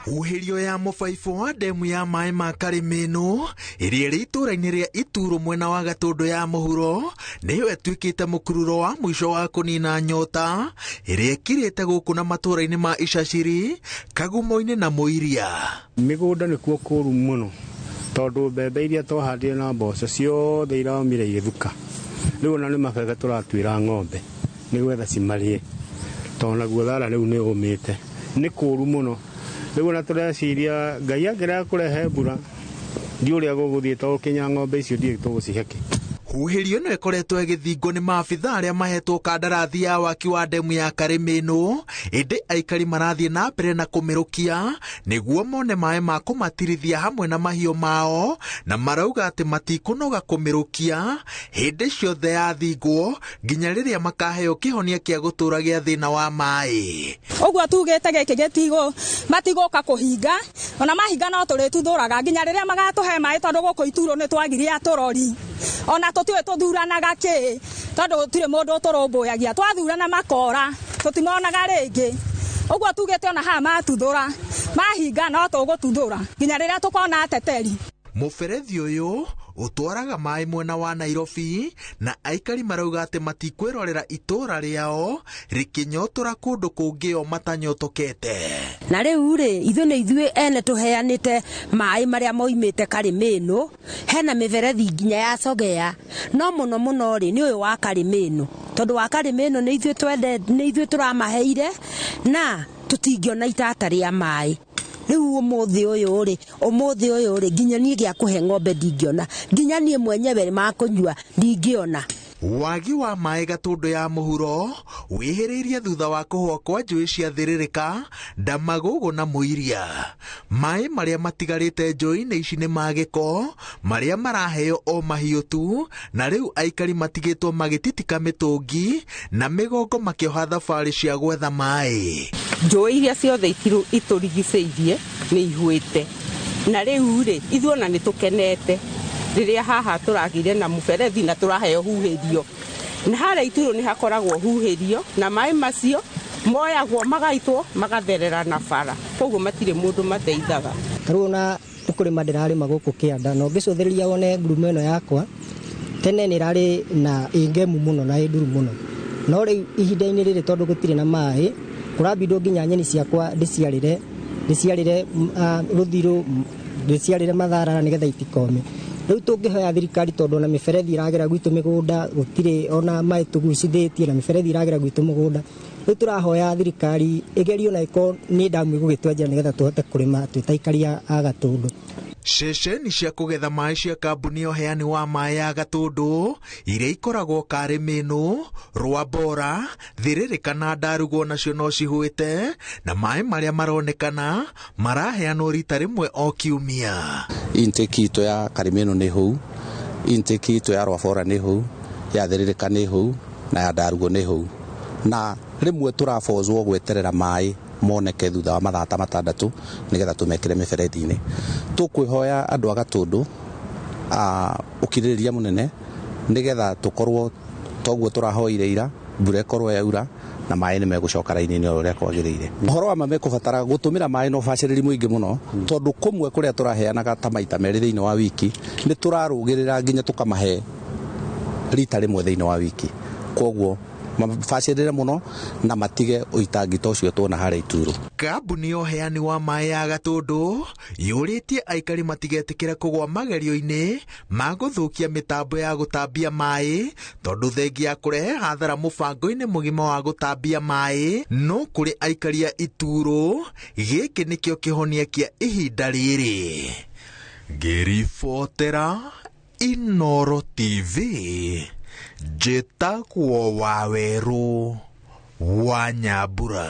Uhirio ya mubaibũ wa ndemu ya maĩ ma Karimeno ĩrĩa ĩrĩ itũra-inĩ rĩa Ituro mwena wa Gatũndũ ya mũhuro nĩyo ĩtuĩkĩte mũkururo wa mũico wa kũnina nyota ĩrĩa ĩkirĩte gũkũ na matũra-inĩ ma Icaciri, Kagumo-inĩ na Mũiria. Mĩgũnda nĩkuo kũũru mũno tondũ mbembe iria twahandire na mboco ciothe iraumire igĩthuka. Rĩu ona nĩ mabebe tũratuĩra ng'ombe nĩgetha cimarĩe tondũ naguo thara rĩu nĩ ũmĩte, nĩ kũũru mũno. Rĩu ona tũreciria Ngai angĩrega kũrehe mbura ndiũrĩa gũgũthiĩ tondũ kinya ng'ombe icio ndiũĩ tũgũciheke. Huhĩrio nĩ ĩkoretwo ĩgĩthingwo nĩ maabitha arĩa mahetwo kandarathi ya waki wa ndemu ya Karimeno, ĩndĩ aikari marathiĩ na mbere na kũmĩrũkia nĩguo mone maĩ ma kũmatirithia hamwe na mahiũ mao, na marauga atĩ matikũnoga kũmĩrũkia hĩndĩ ciothe yathingwo nginya rĩrĩa makaheo kĩhonia kĩa gũtũra gĩa thĩna wa maĩ. Ũguo tugĩte gĩkĩ gĩtigo matigũka kũhinga, ona mahinga no tũrĩtuthũraga nginya rĩrĩa magatũhe maĩ tondũ gũkũ Ituro nĩ twagirie atũrori. Ona tũtiwe tũthuranaga kĩ tondũ gũtirĩ mũndũ tũrũmbũyagia, twathurana makora tũtimonaga rĩngĩ. Ũguo tugĩte ona haha matuthũra mahinga no tũgũtuthũra nginya rĩrĩa tũkona ateteri. Mũberethi ũyũ ũtwaraga maĩ mwena wa Nairobi, na aikari marauga atĩ matikwĩrorera itũra rĩao rĩkĩnyotora kũndũ kũngĩ o matanyotokete. Na rĩu rĩ ithuĩ nĩ ithuĩ ene tũheanĩte maĩ marĩa moimĩte Karimeno, hena mĩberethi nginya ya Sogea, no mũno mũno rĩ nĩ ũyũ wa Karimeno tondũ wa Karimeno nĩ ithuĩ tũramaheire na tũtingĩona itata rĩa maĩ. Rĩu ũmũthĩ ũyũ rĩ nginya niĩ gĩa kũhe ng'ombe ndingĩona, nginya niĩ mwenyewe makũnyua ndingĩona. Wagi wa maĩ Gatũndũ ya mũhuro wĩhĩrĩirie thutha wa kũhwa kwa njũĩ cia Thĩrĩrĩka, Ndamagogo na Mũiria. Maĩ marĩa matigarĩte njũĩ-inĩ ici nĩ ma gĩko marĩa maraheo o mahiũ tu, na rĩu aikari matigĩtwo magĩtitika mĩtũngi na mĩgongo makĩoha thabarĩ cia gwetha maĩ. Njũĩ iria ciothe itũrigicĩirie nĩ ihũĩte, na rĩu rĩ ithuĩ ona nĩ tũkenete rĩrĩa haha tũragire na mũberethi na tũraheo huhĩrio, na harĩa Ituro nĩ hakoragwo huhĩrio na maĩ macio moyagwo magaitwo magatherera na bara, koguo matirĩ mũndũ mateithaga. Rĩu na kũrĩma ndĩrarĩma gũkũ kĩanda no ngĩcũthĩrĩria wone ngurumo ĩno yakwa tene nĩ rarĩ na ingemu mũno na nduru mũno, no rĩu ihinda-inĩ rĩrĩ tondũ gũtirĩ na maĩ kũrambindwo nginya nyeni ciakwa ndĩciarĩre rũthirũ, ndĩciarĩre matharara nĩgetha itikome. Rĩu tũngĩhoya thirikari tondũ na mĩberethi iragera gwitũ mĩgũnda gũtirĩ ona maĩ tũgucithĩtie na mĩberethi iragera gwitũ mũgũnda. Rĩu tũrahoya thirikari ĩgerio na ĩkorwo nĩ ndamu ĩgũgĩtwenjera nĩgetha tũhote kũrĩma twĩ ta aikari a Gatũndũ. Ceceni cia kũgetha maĩ cia kambuni ya ũheani wa maĩ ya Gatũndũ iria ikoragwo Karimeno, Rwambora, Thĩrĩrĩka na Ndarugo nacio no cihũĩte, na maĩ marĩa maronekana maraheanwo rita rĩmwe o kiumia. Intake itũ ya Karimeno nĩ hũu, intake itũ ya Rwambora nĩ hũu, ya Thĩrĩrĩka nĩ hũu na ya Ndarugo nĩ hũu, na rĩmwe tũrabozwo gweterera maĩ moneke thutha wa mathaa ta matandatũ nĩgetha tũmekĩre mĩberethi-inĩ. Tũkwĩhoya andũ a Gatũndũ ũkirĩrĩria mũnene nĩgetha tũkorwo toguo tũrahoire ira mbura ĩkorwo yaura na maĩ nĩ megũcoka raini-inĩ ũrĩa kwagĩrĩire. Ũhoro wa mekũbatara gũtũmĩra maĩ na ũbacĩrĩri mũingĩ mũno tondũ kũmwe kũrĩa tũraheanaga ta maita merĩ thĩinĩ wa wiki nĩ tũrarũgĩrĩra nginya tũkamahe rita rĩmwe thĩinĩ wa wiki, koguo mabacĩrĩre mũno na matige ũitangi ta ũcio tuona harĩa Ituro. Kambuni ya ũheani wa maĩ ya Gatũndũ yũrĩtie aikari matigetĩkĩre kũgwa magerio-inĩ ma gũthũkia mĩtambo ya gũtambia maĩ tondũ thengia ya kũrehe hathara mũbango-inĩ mũgima wa gũtambia maĩ, no kũrĩ aikari a Ituro gĩkĩ nĩkĩo kĩhonia kĩa ihinda rĩrĩ. Ngĩribotera Inooro TV, njĩtagwo Wawerũ wa Nyambura.